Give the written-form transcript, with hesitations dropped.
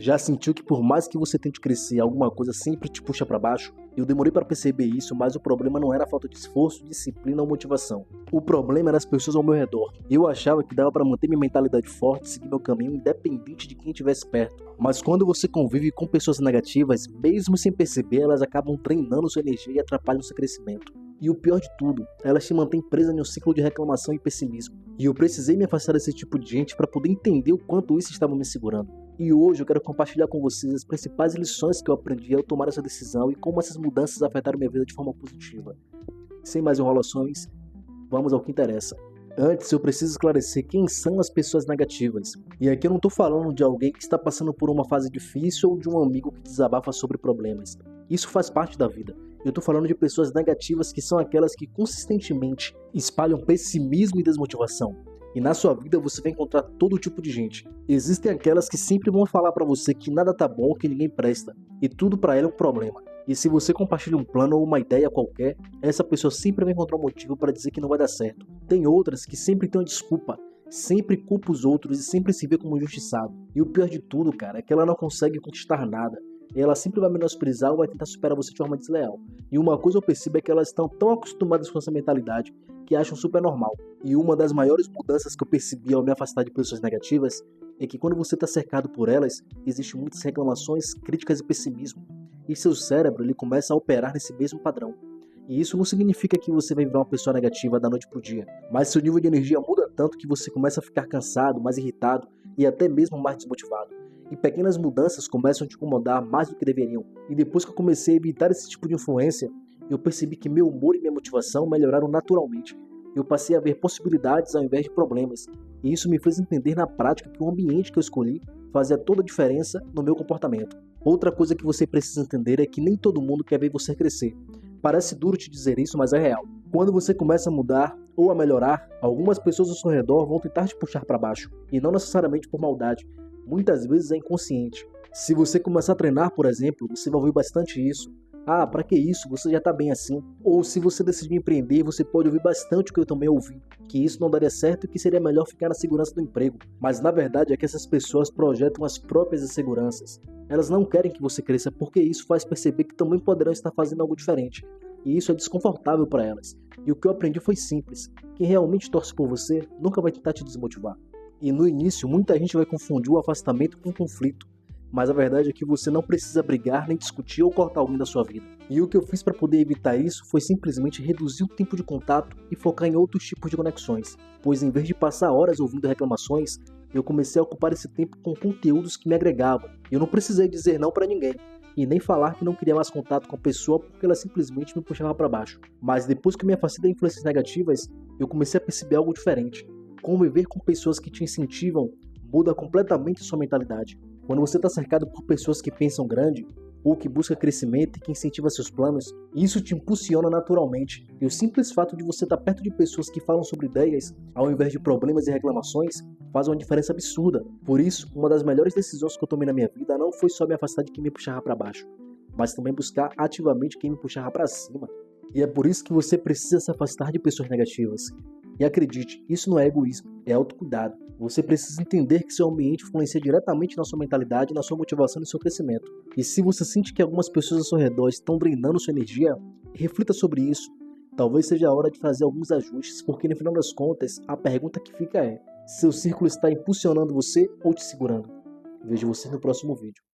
Já sentiu que por mais que você tente crescer, alguma coisa sempre te puxa para baixo? Eu demorei para perceber isso, mas o problema não era a falta de esforço, disciplina ou motivação. O problema era as pessoas ao meu redor. Eu achava que dava para manter minha mentalidade forte e seguir meu caminho independente de quem estivesse perto. Mas quando você convive com pessoas negativas, mesmo sem perceber, elas acabam treinando sua energia e atrapalham seu crescimento. E o pior de tudo, elas te mantêm presa em um ciclo de reclamação e pessimismo. E eu precisei me afastar desse tipo de gente para poder entender o quanto isso estava me segurando. E hoje eu quero compartilhar com vocês as principais lições que eu aprendi ao tomar essa decisão e como essas mudanças afetaram minha vida de forma positiva. Sem mais enrolações, vamos ao que interessa. Antes, eu preciso esclarecer quem são as pessoas negativas. E aqui eu não estou falando de alguém que está passando por uma fase difícil ou de um amigo que desabafa sobre problemas. Isso faz parte da vida. Eu estou falando de pessoas negativas que são aquelas que consistentemente espalham pessimismo e desmotivação. E na sua vida você vai encontrar todo tipo de gente. Existem aquelas que sempre vão falar pra você que nada tá bom, que ninguém presta, e tudo pra ela é um problema. E se você compartilha um plano ou uma ideia qualquer, essa pessoa sempre vai encontrar um motivo para dizer que não vai dar certo. Tem outras que sempre tem uma desculpa, sempre culpa os outros e sempre se vê como injustiçado. E o pior de tudo, cara, é que ela não consegue conquistar nada. Ela sempre vai menosprezar ou vai tentar superar você de forma desleal. E uma coisa eu percebo é que elas estão tão acostumadas com essa mentalidade que acham super normal. E uma das maiores mudanças que eu percebi ao me afastar de pessoas negativas é que quando você está cercado por elas, existem muitas reclamações, críticas e pessimismo. E seu cérebro ele começa a operar nesse mesmo padrão. E isso não significa que você vai virar uma pessoa negativa da noite pro dia, mas seu nível de energia muda tanto que você começa a ficar cansado, mais irritado e até mesmo mais desmotivado. E pequenas mudanças começam a te incomodar mais do que deveriam. E depois que eu comecei a evitar esse tipo de influência, eu percebi que meu humor e minha motivação melhoraram naturalmente. Eu passei a ver possibilidades ao invés de problemas. E isso me fez entender na prática que o ambiente que eu escolhi fazia toda a diferença no meu comportamento. Outra coisa que você precisa entender é que nem todo mundo quer ver você crescer. Parece duro te dizer isso, mas é real. Quando você começa a mudar ou a melhorar, algumas pessoas ao seu redor vão tentar te puxar para baixo. E não necessariamente por maldade. Muitas vezes é inconsciente. Se você começar a treinar, por exemplo, você vai ouvir bastante isso. Ah, pra que isso? Você já tá bem assim. Ou se você decidir empreender, você pode ouvir bastante o que eu também ouvi. Que isso não daria certo e que seria melhor ficar na segurança do emprego. Mas na verdade é que essas pessoas projetam as próprias inseguranças. Elas não querem que você cresça porque isso faz perceber que também poderão estar fazendo algo diferente. E isso é desconfortável para elas. E o que eu aprendi foi simples. Quem realmente torce por você nunca vai tentar te desmotivar. E no início, muita gente vai confundir o afastamento com conflito. Mas a verdade é que você não precisa brigar, nem discutir ou cortar alguém da sua vida. E o que eu fiz para poder evitar isso foi simplesmente reduzir o tempo de contato e focar em outros tipos de conexões. Pois em vez de passar horas ouvindo reclamações, eu comecei a ocupar esse tempo com conteúdos que me agregavam. Eu não precisei dizer não para ninguém. E nem falar que não queria mais contato com a pessoa porque ela simplesmente me puxava para baixo. Mas depois que me afastei das influências negativas, eu comecei a perceber algo diferente. Conviver com pessoas que te incentivam muda completamente sua mentalidade. Quando você está cercado por pessoas que pensam grande, ou que buscam crescimento e que incentivam seus planos, isso te impulsiona naturalmente. E o simples fato de você estar perto de pessoas que falam sobre ideias, ao invés de problemas e reclamações, faz uma diferença absurda. Por isso, uma das melhores decisões que eu tomei na minha vida não foi só me afastar de quem me puxava para baixo, mas também buscar ativamente quem me puxava para cima. E é por isso que você precisa se afastar de pessoas negativas. E acredite, isso não é egoísmo, é autocuidado. Você precisa entender que seu ambiente influencia diretamente na sua mentalidade, na sua motivação e no seu crescimento. E se você sente que algumas pessoas ao seu redor estão drenando sua energia, reflita sobre isso. Talvez seja a hora de fazer alguns ajustes, porque no final das contas, a pergunta que fica é: seu círculo está impulsionando você ou te segurando? Vejo você no próximo vídeo.